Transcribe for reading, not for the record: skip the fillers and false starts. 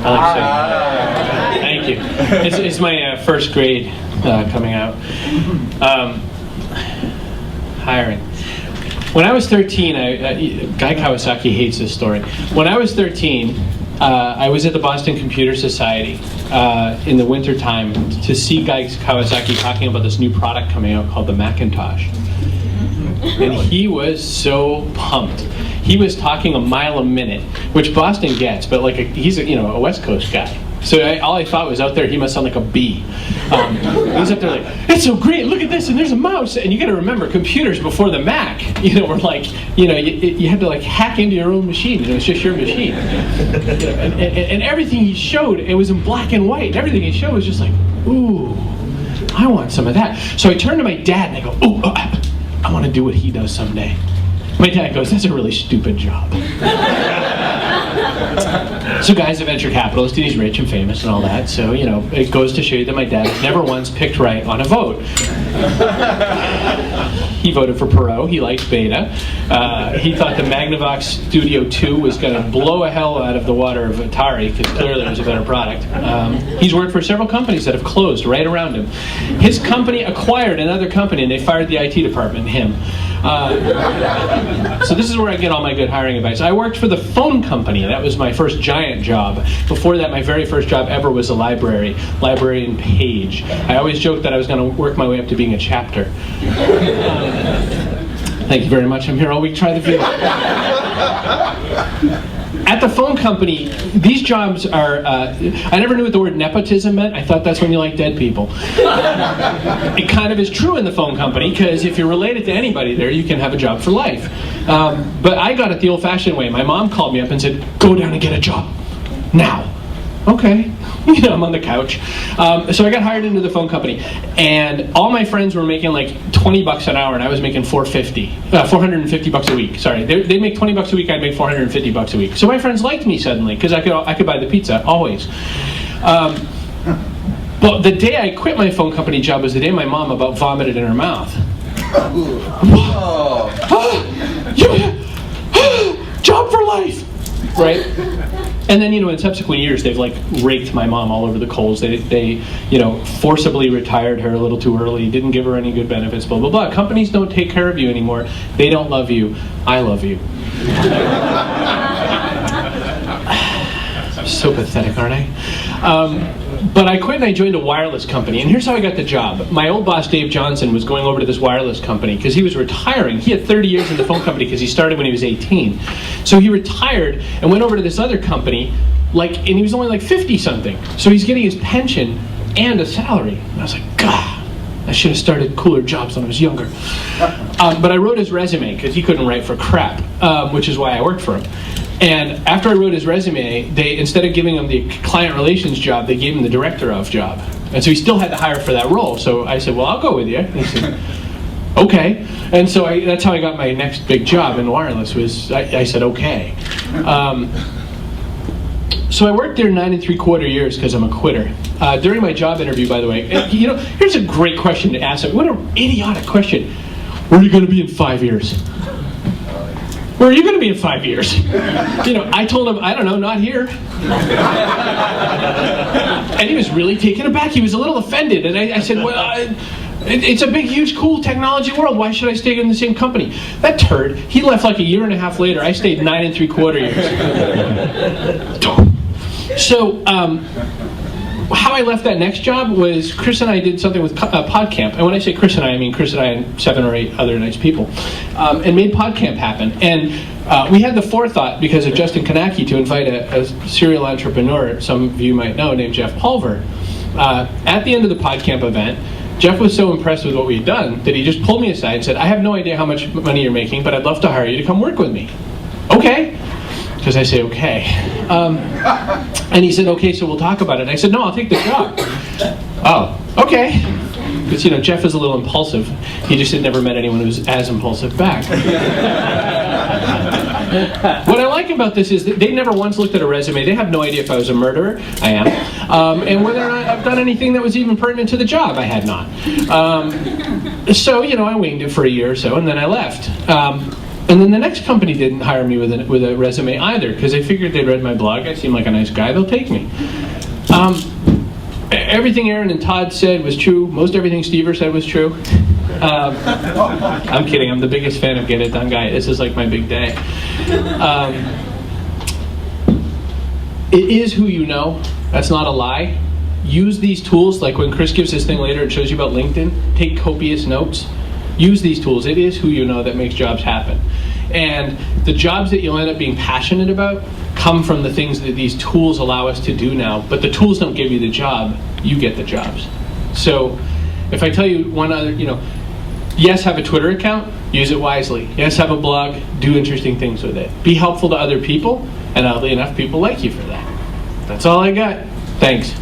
I like saying thank you. It's my first grade coming out. Hiring. When I was 13, Guy Kawasaki hates this story. When I was 13, I was at the Boston Computer Society in the winter time to see Guy Kawasaki talking about this new product coming out called the Macintosh. And he was so pumped. He was talking a mile a minute, which Boston gets, but like he's a West Coast guy. So all I thought was out there, he must sound like a bee. He's up there like, it's so great, look at this, and there's a mouse. And you got to remember, computers before the Mac, were like, you had to like hack into your own machine. It was just your machine. And everything he showed, it was in black and white. Everything he showed was just like, ooh, I want some of that. So I turned to my dad and I go, ooh, I want to do what he does someday. My dad goes, that's a really stupid job. So Guy's a venture capitalist and he's rich and famous and all that. So, it goes to show you that my dad has never once picked right on a vote. He voted for Perot. He liked Beta. He thought the Magnavox Studio 2 was going to blow a hell out of the water of Atari because clearly it was a better product. He's worked for several companies that have closed right around him. His company acquired another company and they fired the IT department, him. So this is where I get all my good hiring advice. I worked for the phone company. That was my first giant job. Before that, my very first job ever was a librarian page. I always joked that I was going to work my way up to being a chapter. Thank you very much. I'm here all week. Try the video. At the phone company, these jobs are, I never knew what the word nepotism meant. I thought that's when you like dead people. It kind of is true in the phone company, because if you're related to anybody there, you can have a job for life. But I got it the old-fashioned way. My mom called me up and said, go down and get a job. Now. Okay. I'm on the couch. So I got hired into the phone company, and all my friends were making like $20 an hour, and I was making $450 a week. Sorry, they make $20 a week. I'd make $450 a week. So my friends liked me suddenly because I could buy the pizza always. But the day I quit my phone company job was the day my mom about vomited in her mouth. Job for life, right? And then, in subsequent years, they've like raked my mom all over the coals. They forcibly retired her a little too early, didn't give her any good benefits, blah, blah, blah. Companies don't take care of you anymore. They don't love you. I love you. So pathetic, aren't I? But I quit and I joined a wireless company. And here's how I got the job. My old boss, Dave Johnson, was going over to this wireless company because he was retiring. He had 30 years in the phone company because he started when he was 18. So he retired and went over to this other company, and he was only like 50-something. So he's getting his pension and a salary. And I was like, God, I should have started cooler jobs when I was younger. But I wrote his resume because he couldn't write for crap, which is why I worked for him. And after I wrote his resume, they, instead of giving him the client relations job, they gave him the director of job. And so he still had to hire for that role. So I said, well, I'll go with you. And he said, okay. And so that's how I got my next big job in wireless, was I said, okay. So I worked there 9 3/4 years because I'm a quitter. During my job interview, by the way, here's a great question to ask. What an idiotic question. Where are you going to be in 5 years? Where are you going to be in 5 years? I told him, I don't know, not here. And he was really taken aback. He was a little offended. And I said, well, it's a big, huge, cool technology world. Why should I stay in the same company? That turd, he left like a year and a half later. I stayed 9 3/4 years. So, how I left that next job was Chris and I did something with PodCamp. And when I say Chris and I mean Chris and I and 7 or 8 other nice people. And made PodCamp happen. And we had the forethought, because of Justin Kanaki, to invite a serial entrepreneur, some of you might know, named Jeff Pulver. At the end of the PodCamp event, Jeff was so impressed with what we had done that he just pulled me aside and said, I have no idea how much money you're making, but I'd love to hire you to come work with me. Okay. Because I say, okay. And he said, okay, so we'll talk about it. And I said, no, I'll take the job. Oh, okay. Because, Jeff is a little impulsive. He just had never met anyone who was as impulsive back. What I like about this is that they never once looked at a resume. They have no idea if I was a murderer. I am. And whether or not I've done anything that was even pertinent to the job. I had not. So, I winged it for a year or so, and then I left. And then the next company didn't hire me with a resume either, because they figured they'd read my blog. I seemed like a nice guy. They'll take me. Everything Aaron and Todd said was true. Most everything Stever said was true. I'm kidding. I'm the biggest fan of Get It Done Guy. This is like my big day. It is who you know. That's not a lie. Use these tools. Like when Chris gives this thing later, it shows you about LinkedIn. Take copious notes. Use these tools. It is who you know that makes jobs happen. And the jobs that you'll end up being passionate about come from the things that these tools allow us to do now. But the tools don't give you the job. You get the jobs. So if I tell you one other, yes, have a Twitter account. Use it wisely. Yes, have a blog. Do interesting things with it. Be helpful to other people. And oddly enough, people like you for that. That's all I got. Thanks.